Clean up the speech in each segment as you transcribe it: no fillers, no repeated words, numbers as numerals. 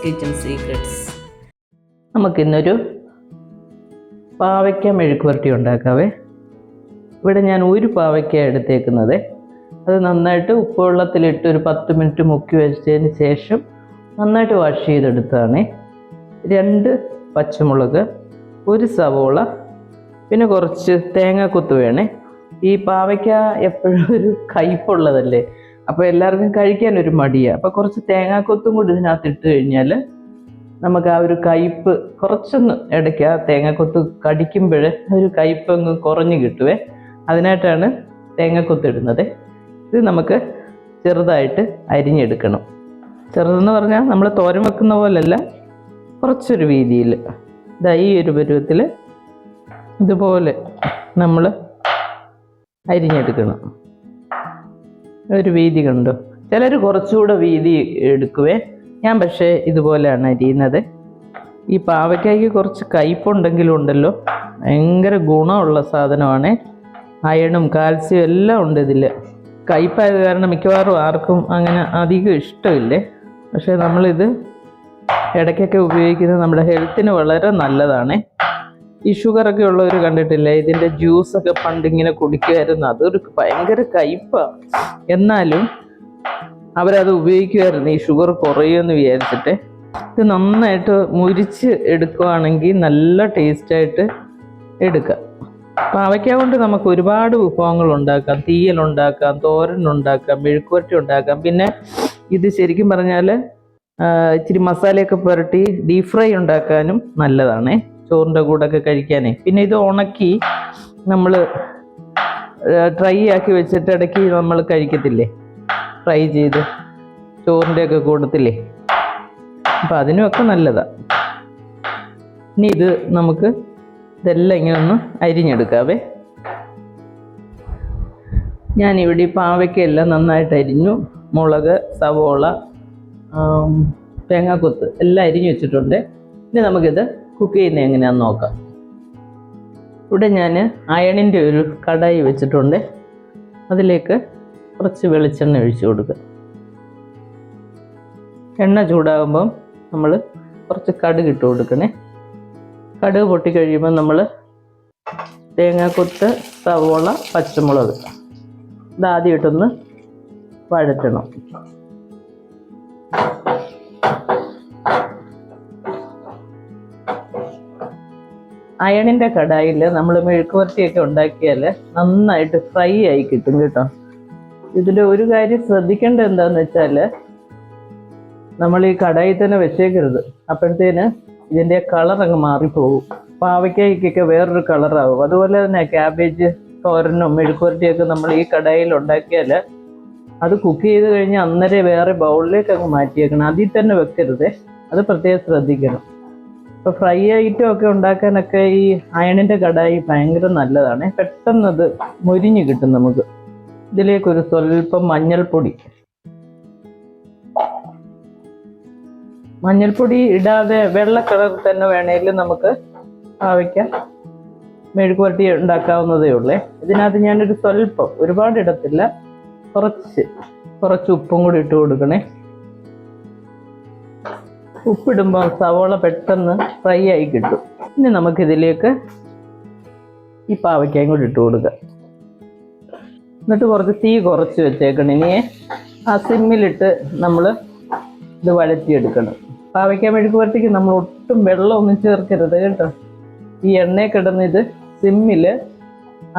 Kitchen secrets. നമുക്കിന്നൊരു പാവയ്ക്ക മെഴുക്കുവരട്ടി ഉണ്ടാക്കാവേ. ഇവിടെ ഞാൻ ഒരു പാവയ്ക്ക എടുത്തേക്കുന്നത്. അത് നന്നായിട്ട് ഉപ്പുവെള്ളത്തിലിട്ട് ഒരു 10 മിനിറ്റ് മുക്കി വെച്ചതിന് ശേഷം നന്നായിട്ട് വാഷ് ചെയ്തെടുത്തതാണ്. 2 പച്ചമുളക്, 1 സവോള, പിന്നെ കുറച്ച് തേങ്ങാക്കൊത്ത് വേണേ. ഈ പാവയ്ക്ക എപ്പോഴും ഒരു കയ്പുള്ളതല്ലേ, അപ്പോൾ എല്ലാവർക്കും കഴിക്കാനൊരു മടിയാണ്. അപ്പോൾ കുറച്ച് തേങ്ങാക്കൊത്തും കൂടി ഇതിനകത്ത് ഇട്ട് കഴിഞ്ഞാൽ നമുക്ക് ആ ഒരു കയ്പ് കുറച്ചൊന്ന് ഇടയ്ക്ക് ആ തേങ്ങാക്കൊത്ത് കടിക്കുമ്പോൾ ഒരു കയ്പങ്ങ് കുറഞ്ഞ് കിട്ടുവേ. അതിനായിട്ടാണ് തേങ്ങാക്കൊത്ത് ഇടുന്നത്. ഇത് നമുക്ക് ചെറുതായിട്ട് അരിഞ്ഞെടുക്കണം. ചെറുതെന്ന് പറഞ്ഞാൽ നമ്മൾ തോരൻ വെക്കുന്ന പോലല്ല, കുറച്ചൊരു വീതിയിൽ ഈ ഒരു പരുവത്തിൽ ഇതുപോലെ നമ്മൾ അരിഞ്ഞെടുക്കണം. ഒരു വീതി കണ്ടോ? ചിലർ കുറച്ചുകൂടെ വീതി എടുക്കുവേ. ഞാൻ പക്ഷേ ഇതുപോലെയാണ് അരിയുന്നത്. ഈ പാവയ്ക്കായ്ക്ക് കുറച്ച് കയ്പുണ്ടെങ്കിലും ഉണ്ടല്ലോ, ഭയങ്കര ഗുണമുള്ള സാധനമാണ്. അയണും കാൽസ്യം എല്ലാം ഉണ്ട് ഇതിൽ. കയ്പായത് കാരണം മിക്കവാറും ആർക്കും അങ്ങനെ അധികം ഇഷ്ടമില്ലേ. പക്ഷേ നമ്മളിത് ഇടയ്ക്കൊക്കെ ഉപയോഗിക്കുന്നത് നമ്മുടെ ഹെൽത്തിന് വളരെ നല്ലതാണ്. ഈ ഷുഗറൊക്കെ ഉള്ളവർ കണ്ടിട്ടില്ലേ, ഇതിൻ്റെ ജ്യൂസൊക്കെ പണ്ടിങ്ങനെ കുടിക്കുമായിരുന്നു. അതൊരു ഭയങ്കര കയ്പാണ്, എന്നാലും അവരത് ഉപയോഗിക്കുമായിരുന്നു ഈ ഷുഗർ കുറയുമെന്ന് വിചാരിച്ചിട്ട്. ഇത് നന്നായിട്ട് മുരിച്ച് എടുക്കുകയാണെങ്കിൽ നല്ല ടേസ്റ്റായിട്ട് എടുക്കാം. പാവയ്ക്ക കൊണ്ട് നമുക്ക് ഒരുപാട് വിഭവങ്ങൾ ഉണ്ടാക്കാം. തീയലുണ്ടാക്കാം, തോരനുണ്ടാക്കാം, മെഴുക്കുവരട്ടി ഉണ്ടാക്കാം. പിന്നെ ഇത് ശരിക്കും പറഞ്ഞാൽ ഇച്ചിരി മസാലയൊക്കെ പുരട്ടി ഡീപ് ഫ്രൈ ഉണ്ടാക്കാനും നല്ലതാണേ, ചോറിൻ്റെ കൂടെയൊക്കെ കഴിക്കാനേ. പിന്നെ ഇത് ഉണക്കി നമ്മൾ ഡ്രൈ ആക്കി വെച്ചിട്ട് ഇടയ്ക്ക് നമ്മൾ കഴിക്കത്തില്ലേ, ഫ്രൈ ചെയ്ത് ചോറിൻ്റെയൊക്കെ കൂട്ടത്തില്ലേ, അപ്പം അതിനുമൊക്കെ നല്ലതാണ്. ഇനി ഇത് നമുക്ക് ഇതെല്ലാം ഇങ്ങനെ ഒന്ന് അരിഞ്ഞെടുക്കാവേ. ഞാനിവിടെ പാവയ്ക്കെല്ലാം നന്നായിട്ട് അരിഞ്ഞു. മുളക്, സവോള, തേങ്ങാക്കൊത്ത് എല്ലാം അരിഞ്ഞു വെച്ചിട്ടുണ്ട്. ഇനി നമുക്കിത് കുക്ക് ചെയ്യുന്നത് എങ്ങനെയാണെന്ന് നോക്കാം. ഇവിടെ ഞാൻ അയണിൻ്റെ ഒരു കടായി വെച്ചിട്ടുണ്ട്. അതിലേക്ക് കുറച്ച് വെളിച്ചെണ്ണ ഒഴിച്ചു കൊടുക്കുക. എണ്ണ ചൂടാകുമ്പം നമ്മൾ കുറച്ച് കടുക് ഇട്ട് കൊടുക്കണേ. കടുക് പൊട്ടിക്കഴിയുമ്പോൾ നമ്മൾ തേങ്ങാക്കൊത്ത്, സവോള, പച്ചമുളക് ഇതാദ്യം ഇട്ടൊന്ന് വഴറ്റണം. അയണിൻ്റെ കടായിൽ നമ്മൾ മെഴുക്കുവരട്ടിയൊക്കെ ഉണ്ടാക്കിയാൽ നന്നായിട്ട് ഫ്രൈ ആയി കിട്ടും കേട്ടോ. ഇതിൽ ഒരു കാര്യം ശ്രദ്ധിക്കേണ്ടത് എന്താണെന്ന് വെച്ചാൽ, നമ്മൾ ഈ കടായിൽ തന്നെ വെച്ചേക്കരുത്. അപ്പോഴത്തേന് ഇതിൻ്റെ കളർ അങ്ങ് മാറിപ്പോകും. പാവയ്ക്കൊക്കെ വേറൊരു കളറാകും. അതുപോലെ തന്നെ ക്യാബേജ് തോരനും മെഴുക്കുവരട്ടിയൊക്കെ നമ്മൾ ഈ കടായിൽ ഉണ്ടാക്കിയാൽ അത് കുക്ക് ചെയ്ത് കഴിഞ്ഞാൽ അന്നേരം വേറെ ബൗളിലേക്ക് അങ്ങ് മാറ്റിയേക്കണം. അതിൽ തന്നെ വെക്കരുതേ, അത് പ്രത്യേകം ശ്രദ്ധിക്കണം. ഇപ്പോൾ ഫ്രൈ ഐറ്റം ഒക്കെ ഉണ്ടാക്കാനൊക്കെ ഈ അയണിൻ്റെ കടായി ഭയങ്കര നല്ലതാണ്. പെട്ടെന്നത് മൊരിഞ്ഞ് കിട്ടും നമുക്ക്. ഇതിലേക്കൊരു സ്വല്പം മഞ്ഞൾപ്പൊടി ഇടാതെ വെള്ള കളർ തന്നെ വേണമെങ്കിൽ നമുക്ക് പാവയ്ക്ക മെഴുക്കുവരട്ടി ഉണ്ടാക്കാവുന്നതേ ഉള്ളേ. ഇതിനകത്ത് ഞാനൊരു സ്വല്പം, ഒരുപാട് ഇടത്തില്ല, കുറച്ച് ഉപ്പും കൂടി ഇട്ട് കൊടുക്കണേ. ഉപ്പിടുമ്പോൾ സവോള പെട്ടെന്ന് ഫ്രൈ ആയി കിട്ടും. ഇനി നമുക്കിതിലേക്ക് ഈ പാവയ്ക്കയും കൂടി ഇട്ട് കൊടുക്കാം. എന്നിട്ട് കുറച്ച് തീ കുറച്ച് വെച്ചേക്കണം. ഇനി ആ സിമ്മിലിട്ട് നമ്മൾ ഇത് വഴറ്റിയെടുക്കണം. പാവയ്ക്ക മെഴുക്കുവരട്ടിക്ക് നമ്മൾ ഒട്ടും വെള്ളമൊന്നും ചേർക്കരുത് കേട്ടോ. ഈ എണ്ണയിൽ കിടന്ന് ഇത് സിമ്മിൽ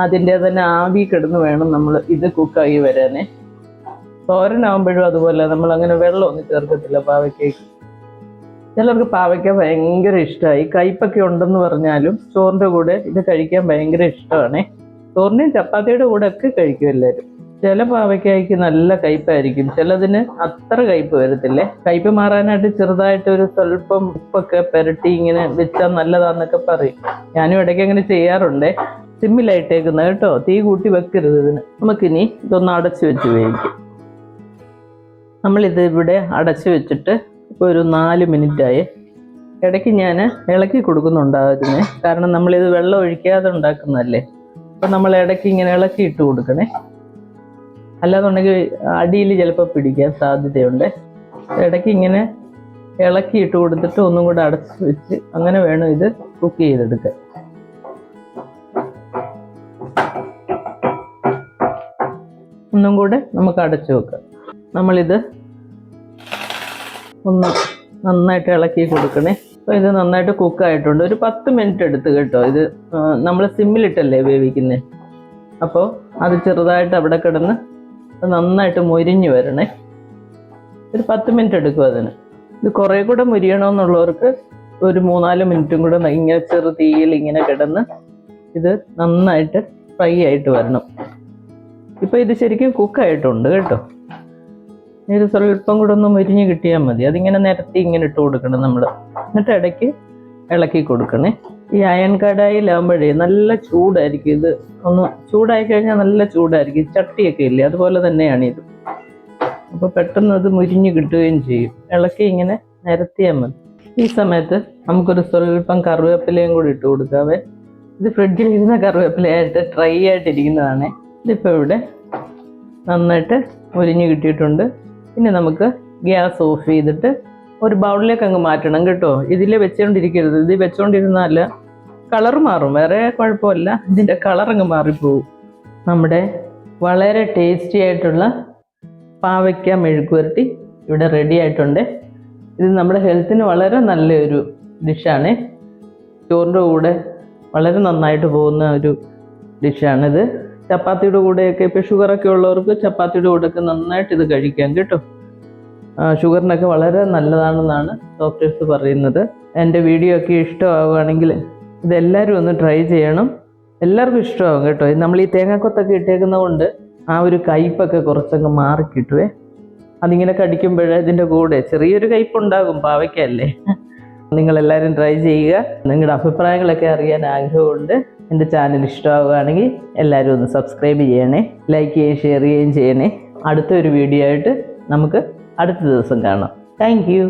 അതിൻ്റെ തന്നെ ആവി കിടന്ന് വേണം നമ്മൾ ഇത് കുക്കായി വരാനേ. തോരനാകുമ്പോഴും അതുപോലെ നമ്മളങ്ങനെ വെള്ളമൊന്നും ചേർക്കത്തില്ല പാവയ്ക്കയ്ക്ക്. ചിലർക്ക് പാവയ്ക്ക ഭയങ്കര ഇഷ്ടമായി. കയ്പൊക്കെ ഉണ്ടെന്ന് പറഞ്ഞാലും ചോറിൻ്റെ കൂടെ ഇത് കഴിക്കാൻ ഭയങ്കര ഇഷ്ടമാണ്. ചോറിൻ്റെയും ചപ്പാത്തിയുടെ കൂടെ ഒക്കെ കഴിക്കും എല്ലാവരും. ചില പാവയ്ക്കായ്ക്ക് നല്ല കയ്പായിരിക്കും, ചിലതിന് അത്ര കയ്പ് വരത്തില്ലേ. കയ്പ് മാറാനായിട്ട് ചെറുതായിട്ട് ഒരു സ്വല്പം ഉപ്പൊക്കെ പുരട്ടി ഇങ്ങനെ വെച്ചാൽ നല്ലതാന്നൊക്കെ പറയും. ഞാനും ഇടയ്ക്ക് അങ്ങനെ ചെയ്യാറുണ്ട്. സിമ്മിലായിട്ടേക്കുന്നത് കേട്ടോ, തീ കൂട്ടി വെക്കരുത് ഇതിന്. നമുക്കിനി ഇതൊന്ന് അടച്ച് വെച്ച് വേവിക്കും. നമ്മളിത് ഇവിടെ അടച്ച് വെച്ചിട്ട് ഇപ്പോൾ ഒരു 4 മിനിറ്റായി. ഇടയ്ക്ക് ഞാൻ ഇളക്കി കൊടുക്കുന്നുണ്ടായിരുന്നേ, കാരണം നമ്മളിത് വെള്ളം ഒഴിക്കാതെ ഉണ്ടാക്കുന്നതല്ലേ. അപ്പം നമ്മൾ ഇടയ്ക്ക് ഇങ്ങനെ ഇളക്കി ഇട്ട് കൊടുക്കണേ, അല്ലാന്നുണ്ടെങ്കിൽ അടിയിൽ ചിലപ്പോൾ പിടിക്കാൻ സാധ്യതയുണ്ട്. ഇടയ്ക്ക് ഇങ്ങനെ ഇളക്കി ഇട്ട് കൊടുത്തിട്ട് ഒന്നും കൂടെ അടച്ച് വെച്ച് അങ്ങനെ വേണം ഇത് കുക്ക് ചെയ്തെടുക്കാൻ. ഒന്നും കൂടെ നമുക്ക് അടച്ചു വെക്കാം. നമ്മളിത് ഒന്ന് നന്നായിട്ട് ഇളക്കി കൊടുക്കണേ. അപ്പോൾ ഇത് നന്നായിട്ട് കുക്കായിട്ടുണ്ട്. ഒരു 10 മിനിറ്റ് എടുത്ത് കേട്ടോ. ഇത് നമ്മൾ സിമ്മിലിട്ടല്ലേ വേവിക്കുന്നത്. അപ്പോൾ അത് ചെറുതായിട്ട് അവിടെ കിടന്ന് നന്നായിട്ട് മൊരിഞ്ഞ് വരണേ. ഒരു 10 മിനിറ്റ് എടുക്കും അതിന്. ഇത് കുറേ കൂടെ മൊരിയണമെന്നുള്ളവർക്ക് ഒരു 3-4 മിനിറ്റും കൂടെ ഇങ്ങനെ ചെറു തീയിൽ ഇങ്ങനെ കിടന്ന് ഇത് നന്നായിട്ട് ഫ്രൈ ആയിട്ട് വരണം. ഇപ്പോൾ ഇത് ശരിക്കും കുക്കായിട്ടുണ്ട് കേട്ടോ. ഇത് സ്വല്പം കൂടെ ഒന്ന് മൊരിഞ്ഞ് കിട്ടിയാൽ മതി. അതിങ്ങനെ നിരത്തി ഇങ്ങനെ ഇട്ട് കൊടുക്കണം നമ്മൾ. എന്നിട്ട് ഇടയ്ക്ക് ഇളക്കി കൊടുക്കണേ. ഈ അയൺ കടായിലാകുമ്പോഴേ നല്ല ചൂടായിരിക്കും. ഇത് ഒന്ന് ചൂടായി കഴിഞ്ഞാൽ നല്ല ചൂടായിരിക്കും. ചട്ടിയൊക്കെ ഇല്ലേ, അതുപോലെ തന്നെയാണ് ഇത്. അപ്പോൾ പെട്ടെന്ന് അത് മുരിഞ്ഞ് കിട്ടുകയും ചെയ്യും. ഇളക്കി ഇങ്ങനെ നിരത്തിയാൽ മതി. ഈ സമയത്ത് നമുക്കൊരു സ്വല്പം കറിവേപ്പിലയും കൂടി ഇട്ട് കൊടുക്കാവേ. ഇത് ഫ്രിഡ്ജിൽ ഇരുന്ന കറിവേപ്പിലയായിട്ട് ഡ്രൈ ആയിട്ടിരിക്കുന്നതാണ്. ഇതിപ്പോൾ ഇവിടെ നന്നായിട്ട് മുരിഞ്ഞ് കിട്ടിയിട്ടുണ്ട്. ഇനി നമുക്ക് ഗ്യാസ് ഓഫ് ചെയ്തിട്ട് ഒരു ബൗളിലേക്ക് അങ്ങ് മാറ്റണം കേട്ടോ. ഇതിൽ വെച്ചുകൊണ്ടിരിക്കരുത്. ഇത് വെച്ചുകൊണ്ടിരുന്നാൽ കളർ മാറും. വേറെ കുഴപ്പമില്ല, ഇതിൻ്റെ കളറങ്ങ് മാറിപ്പോവും. നമ്മുടെ വളരെ ടേസ്റ്റി ആയിട്ടുള്ള പാവയ്ക്ക മെഴുക്കുവരട്ടി ഇവിടെ റെഡി ആയിട്ടുണ്ട്. ഇത് നമ്മുടെ ഹെൽത്തിന് വളരെ നല്ലൊരു ഡിഷാണ്. ചോറിൻ്റെ കൂടെ വളരെ നന്നായിട്ട് പോകുന്ന ഒരു ഡിഷാണിത്. ചപ്പാത്തിയുടെ കൂടെയൊക്കെ, ഇപ്പോൾ ഷുഗറൊക്കെ ഉള്ളവർക്ക് ചപ്പാത്തിയുടെ കൂടെയൊക്കെ നന്നായിട്ട് ഇത് കഴിക്കാം കേട്ടോ. ഷുഗറിനൊക്കെ വളരെ നല്ലതാണെന്നാണ് ഡോക്ടേഴ്സ് പറയുന്നത്. എൻ്റെ വീഡിയോ ഒക്കെ ഇഷ്ടമാവുകയാണെങ്കിൽ ഇതെല്ലാവരും ഒന്ന് ട്രൈ ചെയ്യണം. എല്ലാവർക്കും ഇഷ്ടമാകും കേട്ടോ. നമ്മൾ ഈ തേങ്ങാക്കൊത്തൊക്കെ ഇട്ടേക്കുന്നത് കൊണ്ട് ആ ഒരു കയ്പ്പൊക്കെ കുറച്ചങ്ങ് മാറിക്കിട്ടുവേ. അതിങ്ങനെ കടിക്കുമ്പോഴേ ഇതിൻ്റെ കൂടെ ചെറിയൊരു കയ്പ്പുണ്ടാകും, പാവയ്ക്കല്ലേ. നിങ്ങളെല്ലാവരും ട്രൈ ചെയ്യുക. നിങ്ങളുടെ അഭിപ്രായങ്ങളൊക്കെ അറിയാൻ ആഗ്രഹമുണ്ട്. എൻ്റെ ചാനൽ ഇഷ്ടമാവുകയാണെങ്കിൽ എല്ലാവരും ഒന്ന് സബ്സ്ക്രൈബ് ചെയ്യണേ, ലൈക്ക് ചെയ്യുകയും ഷെയർ ചെയ്യുകയും ചെയ്യണേ. അടുത്തൊരു വീഡിയോ ആയിട്ട് നമുക്ക് അടുത്ത ദിവസം കാണാം. Thank you.